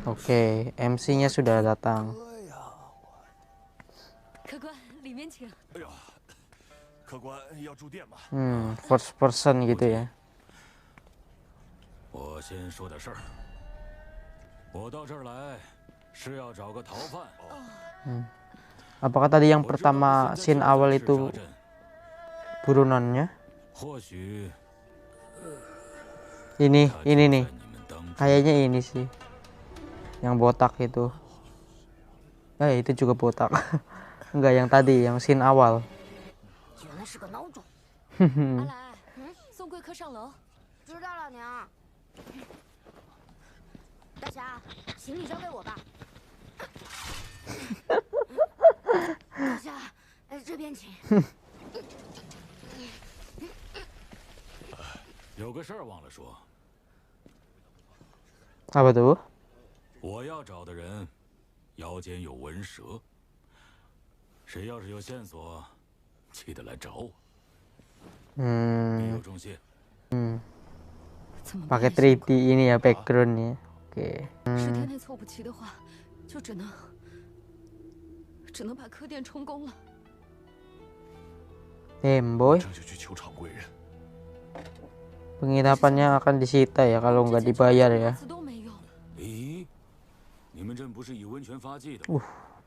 Oke, MC-nya sudah datang. First person gitu ya. Apakah tadi yang pertama scene awal itu burunannya? Ini nih. Kayaknya ini sih. Yang botak itu. Itu juga botak. Enggak, yang tadi, yang scene awal. 这边请。有个事儿忘了说。Apa tuh? 我要找的人，腰间有纹蛇。谁要是有线索，记得来找我。别有重谢。Pakai 3D ini ya backgroundnya. Oke. 10天内凑不齐的话，就只能把客店充公了。 Boy. Penginapannya akan disita ya kalau nggak dibayar ya.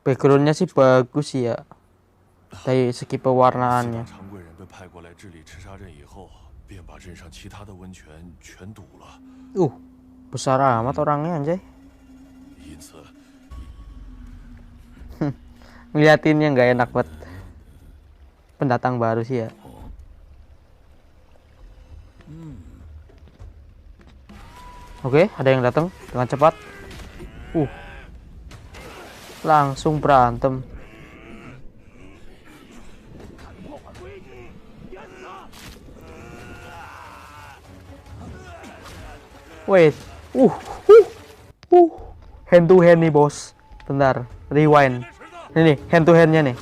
Backgroundnya sih bagus ya. Dari segi pewarnaannya. Besar amat orangnya anjay. Ngeliatinnya nggak enak banget. Pendatang baru sih ya. Oke, ada yang datang dengan cepat. Langsung berantem. Wait. Hand to hand nih, bos. Bentar, rewind. Ini hand to handnya nih.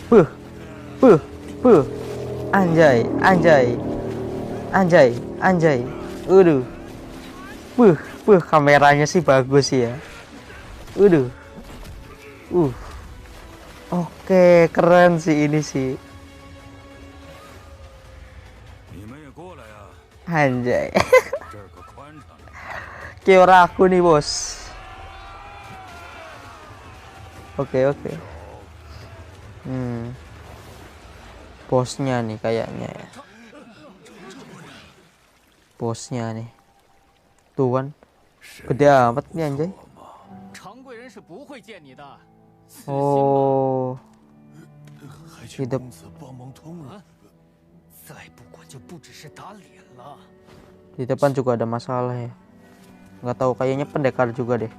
Anjay. Kameranya sih bagus ya. Oke, keren sih ini sih. Anjay. Kayak aku nih, bos. Oke. Bosnya nih kayaknya ya. Bosnya nih. Tuh kan. Gede amat nih anjay. Oh. Di depan juga ada masalah ya. Nggak tahu, kayaknya pendekar juga deh.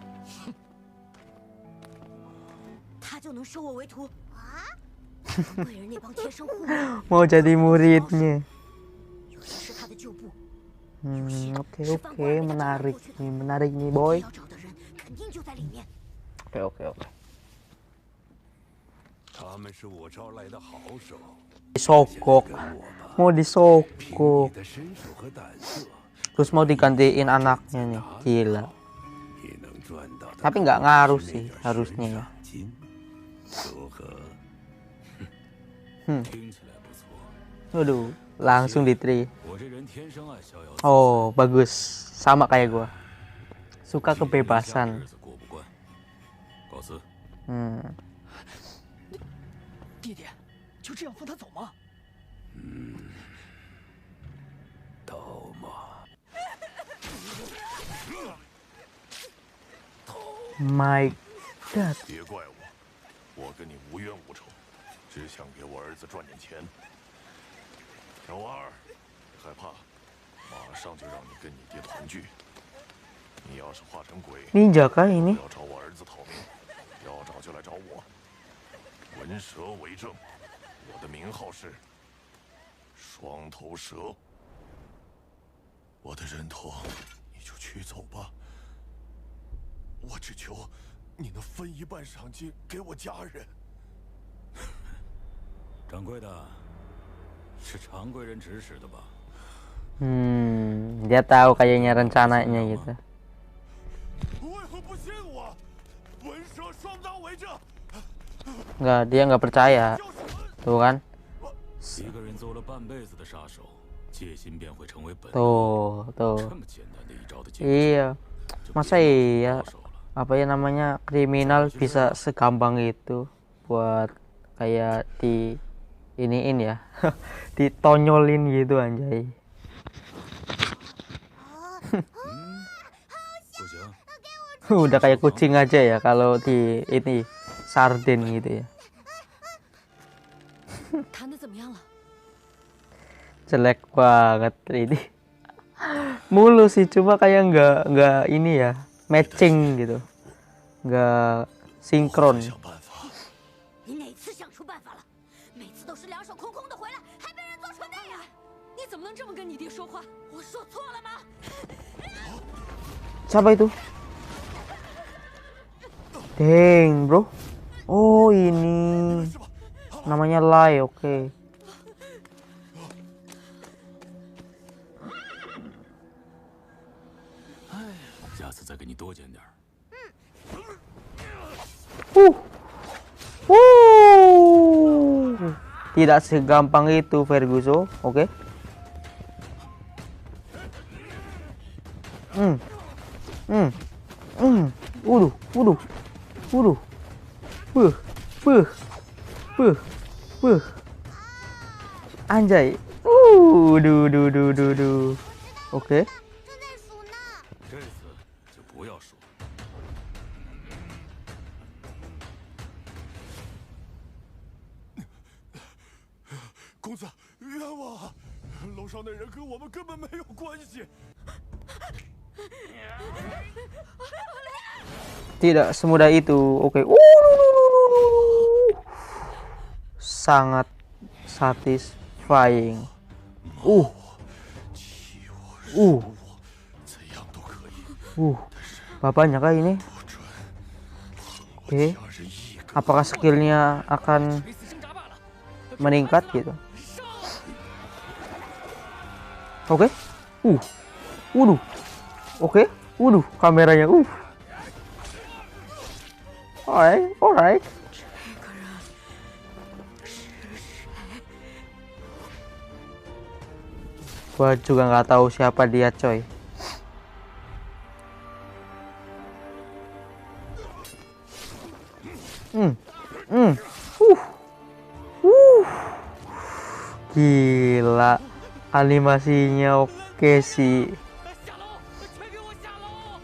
Mau jadi muridnya. Oke, menarik nih boy. Oke. Mau disogok. Terus mau digantiin anaknya nih, gila. Tapi nggak ngaruh sih harusnya ya. Waduh, langsung di tri. Oh, bagus. Sama kayak gua. Suka kebebasan. My God. 别怪我，我跟你无冤无仇，只想给我儿子赚点钱。小二，害怕，马上就让你跟你爹团聚。你要是化成鬼， Ninja kah ini? 要找我儿子讨命，要找就来找我。纹蛇为证，我的名号是双头蛇。我的人头，你就取走吧。我只求你能分一半赏金给我家人。掌柜的，是常贵人指使的吧？ Dia tahu kayaknya rencananya gitu. 为何不信我？文蛇双刀为证， Nggak, dia nggak percaya. 要什么？ Tuh kan. 一个人做了半辈子的杀手，戒心便会成为本能。 Tuh, 这 tuh. 么简单的一招的结果， Iya. 就 Masa 别 iya 高手了。 apa ya namanya kriminal bisa segampang itu buat kayak di iniin ya. Ditonyolin gitu anjay. 不行， Udah kayak kucing aja ya kalau di ini sarden gitu ya. 弹的怎么样了？ Jelek banget ini. Mulu sih, cuma kayak nggak ini ya, matching gitu, nggak 我 sinkron. 想办法。 你哪次想出办法了？每次都是两手空空的回来，还被人做成那样，你怎么能这么跟你爹说话？我说错了吗？ Siapa itu? Deng bro. Oh ini 是吧？ namanya Lai, oke.哎，下次再给你多捡点儿。 Tidak segampang itu Ferguson, oke. Waduh, waduh, waduh. Buh. Anjay. Duh. Oke. 正在数呢。这次就不要说。 公子，冤枉啊！楼上那人跟我们根本没有关系。 Tidak semudah itu, oke. Sangat satisfying. 欺我、辱我，怎样都可以， Bapaknya kah ini? 不准 Oke. 家人一个 Apakah skillnya akan meningkat gitu? Oke. Waduh. Oke. Waduh, kameranya. Alright. Gua juga nggak tahu siapa dia, coy. Gila, animasinya oke sih. 下楼，快给我下楼！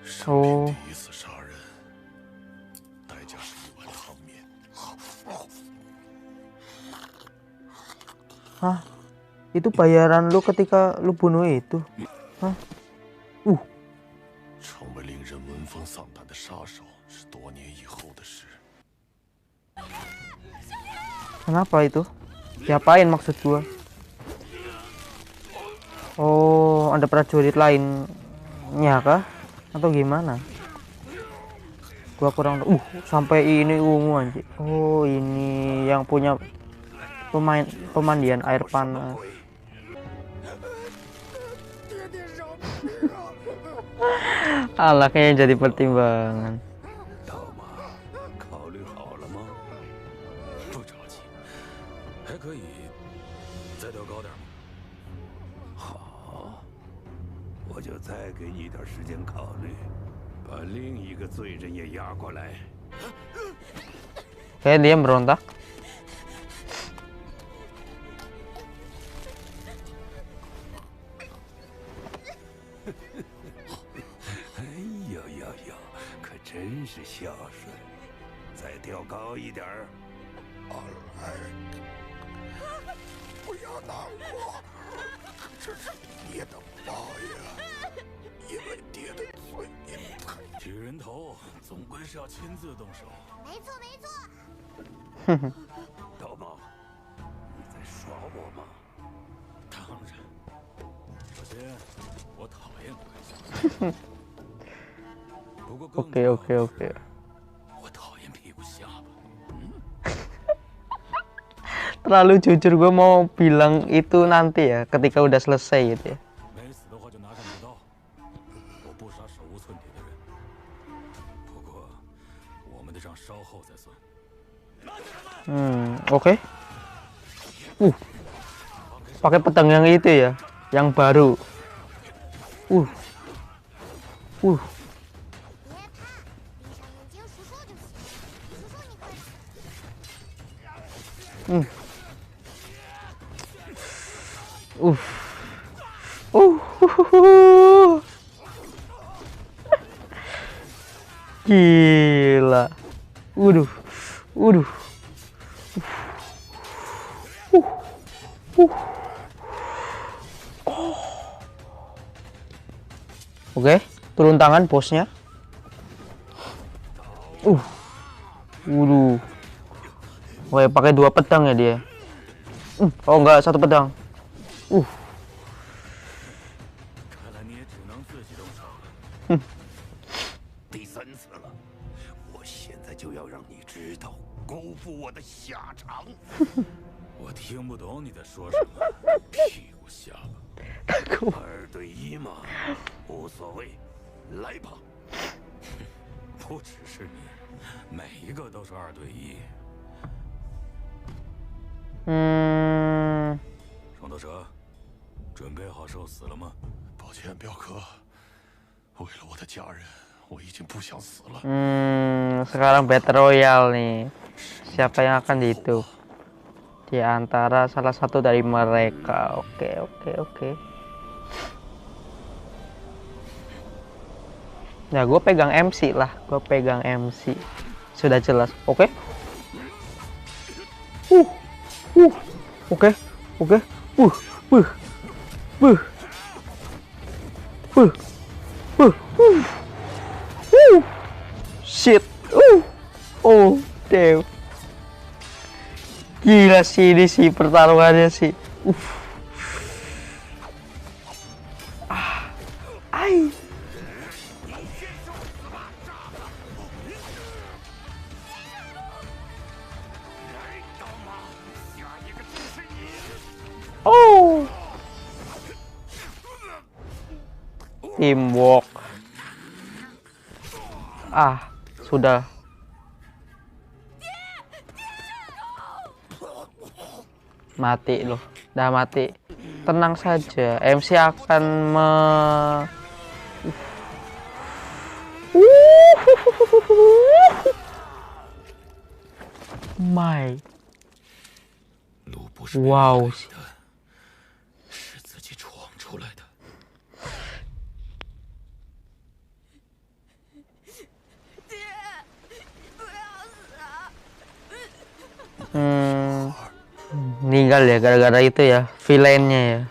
生平第一次杀人，代价是1碗汤面。 Hah? Itu bayaran lu ketika lu bunuh itu? Hah? 成为令人闻风丧胆的杀手是多年以后的事。 Kenapa itu? Diapain maksud gua? Oh, ada prajurit lainnya kah? Atau gimana? Gua kurang sampai ini ungu anjir. Oh, ini yang punya pemandian air panas. Alah, kayaknya jadi pertimbangan. 道马，考虑好了吗？不着急，还可以再调高点吗？好，我就再给你一点时间考虑，把另一个罪人也押过来。 Kayak dia berontak. 哎呦呦呦，可真是孝顺，再调高一点儿。阿来，不要难过，这是爹的妈呀！因为爹的罪，您才取人头总归是要亲自动手。没错没错。刀疤，你在耍我吗？当然，首先我讨厌快笑。不过更重要的是 Oke. 我讨厌屁股下巴。terlalu jujur, gue mau bilang itu nanti ya ketika udah selesai gitu ya. 没死的话就拿上你的刀，我不杀手无寸铁的人。不过我们的账稍后再算。 Oke. Pakai pedang yang itu ya, yang baru. 别怕，闭上眼睛数数就行。数数你快。 Gila. Waduh. Waduh. Oke, turun tangan bosnya. Waduh. Oke, pakai 2 pedang ya dia. Oh enggak, 1 pedang. 看来你也只能自己动手了。第3次了，我现在就要让你知道辜负我的下场。我听不懂你在说什么，屁股下巴。 2对1嘛，无所谓，来吧。不只是你，每一个都是2对1。双头蛇，准备好受死了吗？抱歉，表哥，为了我的家人，我已经不想死了。 Sekarang Battle Royale nih. Siapa yang akan dihidup di antara salah satu dari mereka? Oke. Nah, gue pegang MC lah. Gue pegang MC. Sudah jelas. Oke. Oke. Shit. Oh, damn. Gila sih ini sih pertarungannya sih. Ai. Oh. Teamwork. Sudah. Mati loh. Udah mati. Tenang saja. MC akan My. 怒不是 Wow. 是自己闯出来的。 Meninggal ya gara-gara itu ya, villainnya ya.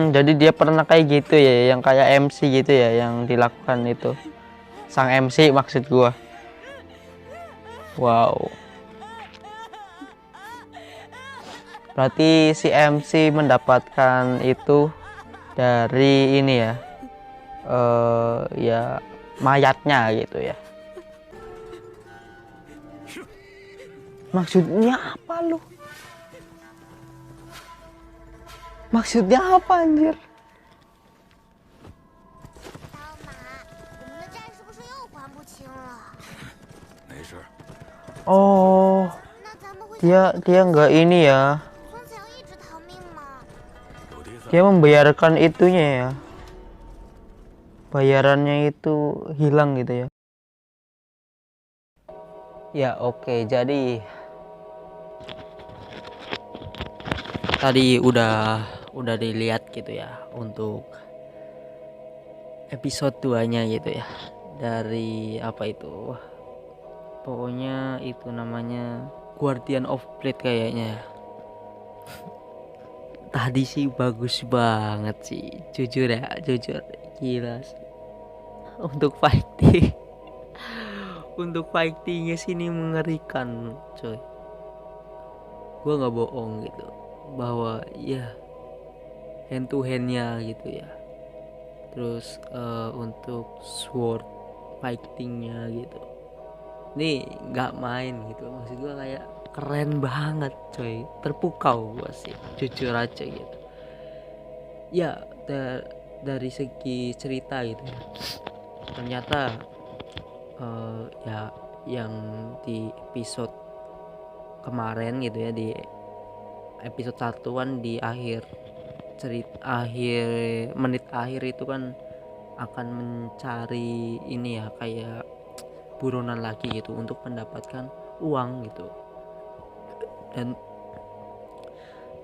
Jadi dia pernah kayak gitu ya, yang kayak MC gitu ya, yang dilakukan itu. Sang MC maksud gua. Wow. Berarti si MC mendapatkan itu dari ini ya, ya mayatnya gitu ya. Maksudnya apa lu? Maksudnya apa anjir? 刀马，我们的债是不是又还不清了？ 没事， Oh, 那咱们会 dia nggak ini ya. 孙子要一直逃命吗？ 有第三。 Dia membayarkan itunya ya. Bayarannya itu hilang gitu ya. Ya oke, jadi tadi udah dilihat gitu ya untuk episode 2-nya gitu ya. Dari apa itu? Pokoknya itu namanya Guardian of Blade kayaknya. Tadi sih bagus banget sih, jujur ya, jujur gila sih. Untuk fighting untuk fightingnya sini mengerikan coy, gua nggak bohong gitu, bahwa ya hand to handnya gitu ya, terus untuk sword fightingnya gitu, ini nggak main gitu. Maksud gue kayak keren banget coy, terpukau gue sih jujur aja gitu ya. Dari segi cerita gitu ya, ternyata ya yang di episode kemarin gitu ya, di episode 1 di akhir menit akhir itu kan akan mencari ini ya, kayak buronan lagi gitu untuk mendapatkan uang gitu, dan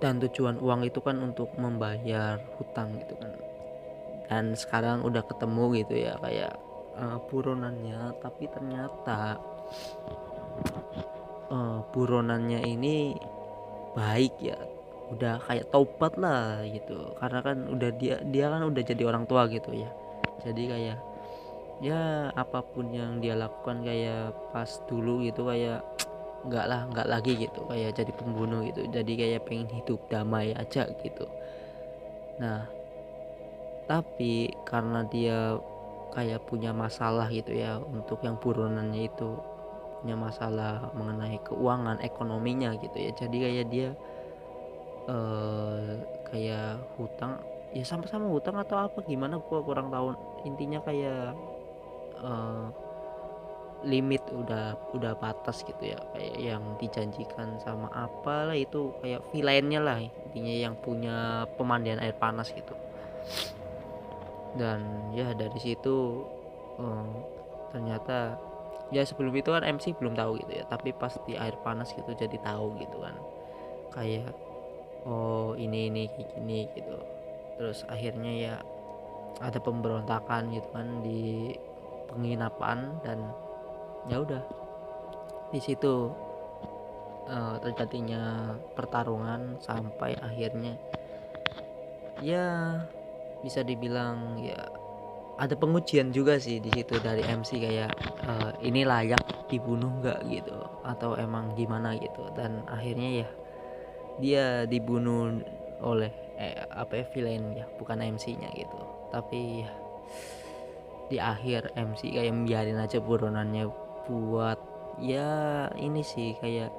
tujuan uang itu kan untuk membayar hutang gitu kan. Dan sekarang udah ketemu gitu ya kayak buronannya, tapi ternyata buronannya ini baik ya, udah kayak taubat lah gitu, karena kan udah dia kan udah jadi orang tua gitu ya. Jadi kayak ya apapun yang dia lakukan kayak pas dulu gitu, kayak nggak lagi gitu kayak jadi pembunuh gitu, jadi kayak pengen hidup damai aja gitu. Nah tapi karena dia kayak punya masalah gitu ya, untuk yang buronannya itu punya masalah mengenai keuangan ekonominya gitu ya, jadi kayak dia kayak hutang ya, sama-sama hutang atau apa gimana gua kurang tahu. Intinya kayak limit udah batas gitu ya, kayak yang dijanjikan sama apalah itu, kayak villainnya lah intinya yang punya pemandian air panas gitu. Dan ya dari situ ternyata ya, sebelum itu kan MC belum tahu gitu ya, tapi pas di air panas gitu jadi tahu gitu kan, kayak oh ini kayak gini gitu. Terus akhirnya ya ada pemberontakan gitu kan di penginapan, dan ya udah di situ terjadinya pertarungan sampai akhirnya ya bisa dibilang ya ada pengujian juga sih di situ dari MC, kayak ini layak dibunuh nggak gitu atau emang gimana gitu. Dan akhirnya ya dia dibunuh oleh villain ya, bukan MC-nya gitu. Tapi ya di akhir MC kayak biarin aja buronannya buat ya ini sih, kayak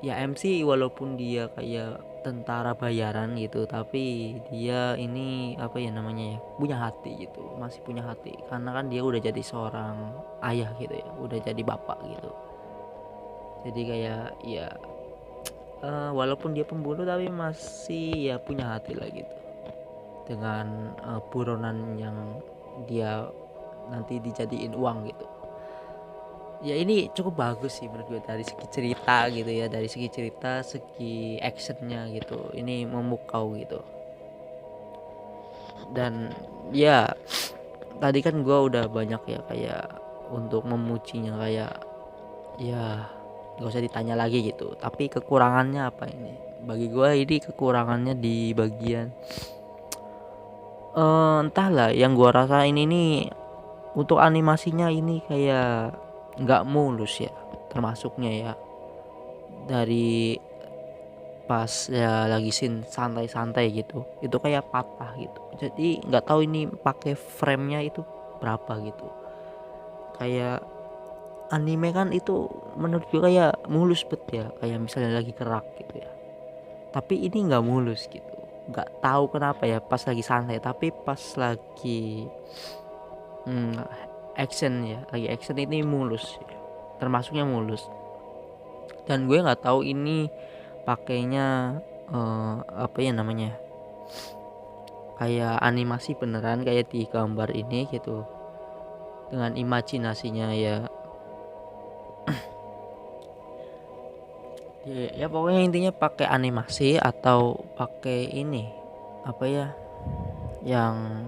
ya MC walaupun dia kayak tentara bayaran gitu, tapi dia ini apa ya namanya ya, punya hati gitu, masih punya hati, karena kan dia udah jadi seorang ayah gitu ya, udah jadi bapak gitu. Jadi kayak ya walaupun dia pembunuh tapi masih ya punya hati lah gitu, dengan buronan yang dia nanti dijadiin uang gitu. Ya ini cukup bagus sih menurut gue dari segi cerita gitu ya, dari segi cerita, segi actionnya gitu, ini memukau gitu. Dan ya tadi kan gue udah banyak ya kayak untuk memujinya, kayak ya gak usah ditanya lagi gitu. Tapi kekurangannya apa ini? Bagi gue ini kekurangannya di bagian entahlah, yang gue rasain ini untuk animasinya ini kayak nggak mulus ya, termasuknya ya dari pas ya lagi scene santai-santai gitu, itu kayak patah gitu. Jadi nggak tahu ini pakai frame-nya itu berapa gitu. Kayak anime kan itu menurut gue kayak mulus bet ya, kayak misalnya lagi gerak gitu ya. Tapi ini nggak mulus gitu. Nggak tahu kenapa ya, pas lagi santai, tapi pas lagi action ya, lagi action ini mulus ya. Termasuknya mulus. Dan gue nggak tahu ini pakainya apa ya namanya, kayak animasi beneran kayak di gambar ini gitu, dengan imajinasinya ya. Ya pokoknya intinya pakai animasi atau pakai ini apa ya, yang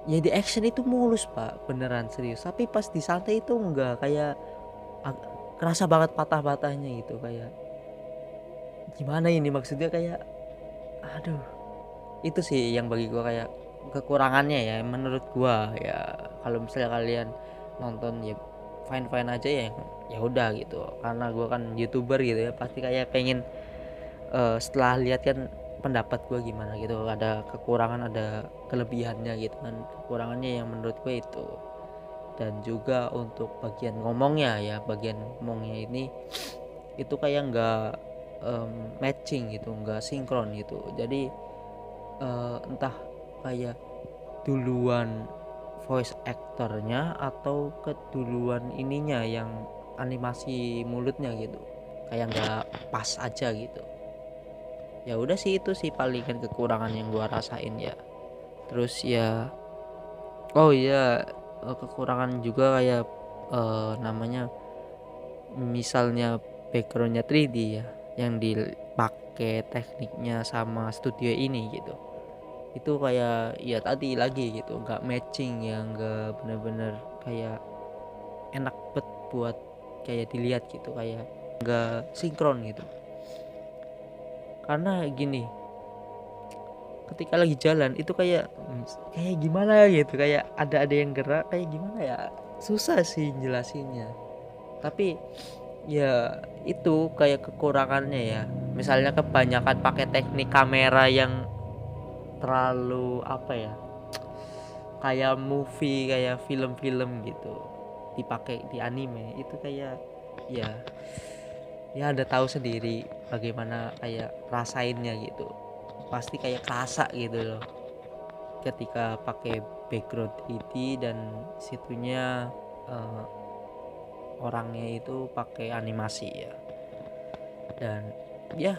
ya di action itu mulus pak, beneran serius. Tapi pas di santai itu enggak, kayak kerasa banget patah-patahnya gitu, kayak gimana ini maksudnya, kayak aduh. Itu sih yang bagi gua kayak kekurangannya ya menurut gua ya. Kalau misalnya kalian nonton ya fine aja ya, ya udah gitu, karena gua kan YouTuber gitu ya, pasti kayak pengen setelah lihat kan pendapat gue gimana gitu, ada kekurangan ada kelebihannya gitu kan. Kekurangannya yang menurut gue itu, dan juga untuk bagian ngomongnya ya, bagian ngomongnya ini itu kayak nggak matching gitu, nggak sinkron gitu. Jadi entah kayak duluan voice aktornya atau keduluan ininya yang animasi mulutnya gitu, kayak nggak pas aja gitu. Ya udah sih, itu sih palingan kekurangan yang gua rasain ya. Terus ya, oh iya, kekurangan juga kayak namanya misalnya backgroundnya 3D ya, yang dipakai tekniknya sama studio ini gitu, itu kayak ya tadi lagi gitu, nggak matching ya, nggak bener-bener kayak enak bet buat kayak dilihat gitu, kayak nggak sinkron gitu. Karena gini, ketika lagi jalan itu kayak gimana gitu, kayak ada yang gerak kayak gimana ya, susah sih jelasinnya. Tapi ya itu kayak kekurangannya ya, misalnya kebanyakan pakai teknik kamera yang terlalu apa ya, kayak movie, kayak film-film gitu dipakai di anime, itu kayak ya Anda tahu sendiri bagaimana kayak rasainnya gitu, pasti kayak kerasa gitu loh ketika pakai background 3D dan situnya orangnya itu pakai animasi ya. Dan ya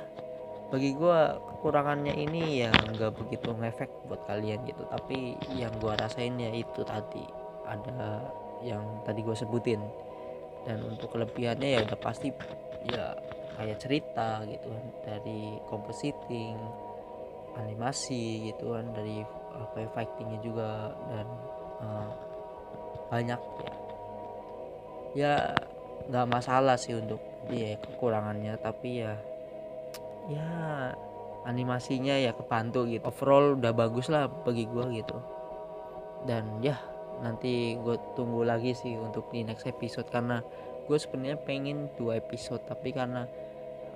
bagi gua kekurangannya ini ya nggak begitu ngefek buat kalian gitu, tapi yang gua rasain ya itu tadi, ada yang tadi gua sebutin. Dan untuk kelebihannya ya udah pasti ya, kayak cerita gitu kan, dari compositing, animasi gitu kan, dari fightingnya juga, dan banyak ya nggak masalah sih untuk dia kekurangannya. Tapi ya animasinya ya kebantu gitu, overall udah bagus lah bagi gua gitu. Dan ya nanti gue tunggu lagi sih untuk di next episode, karena gue sebenarnya pengen 2 episode, tapi karena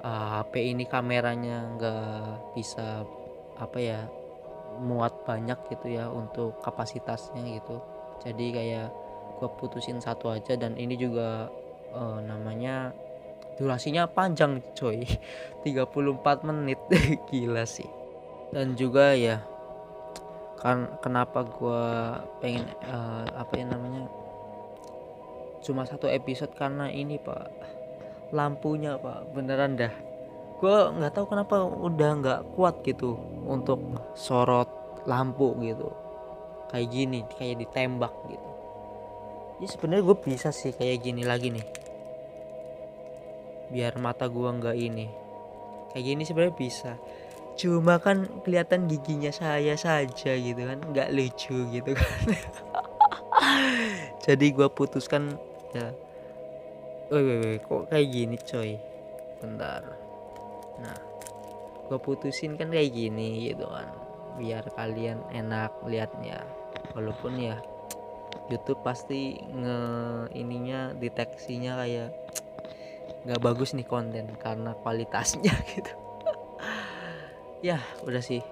HP ini kameranya nggak bisa apa ya, muat banyak gitu ya untuk kapasitasnya gitu, jadi kayak gue putusin satu aja. Dan ini juga namanya durasinya panjang coy, 34 menit gila sih. Dan juga ya kan kenapa gue pengen apa ya namanya cuma 1 episode, karena ini pak, lampunya pak beneran dah, gue nggak tahu kenapa udah nggak kuat gitu untuk sorot lampu gitu kayak gini, kayak ditembak gitu. Jadi sebenarnya gue bisa sih kayak gini lagi nih, biar mata gue nggak ini kayak gini, sebenarnya bisa, cuma kan kelihatan giginya saya saja gitu kan, nggak lucu gitu kan. Jadi gue putuskan ya, woi kok kayak gini coy, bentar. Nah gue putusin kan kayak gini gitu kan, biar kalian enak liatnya. Walaupun ya YouTube pasti ininya deteksinya kayak nggak bagus nih konten karena kualitasnya gitu. Ya udah sih,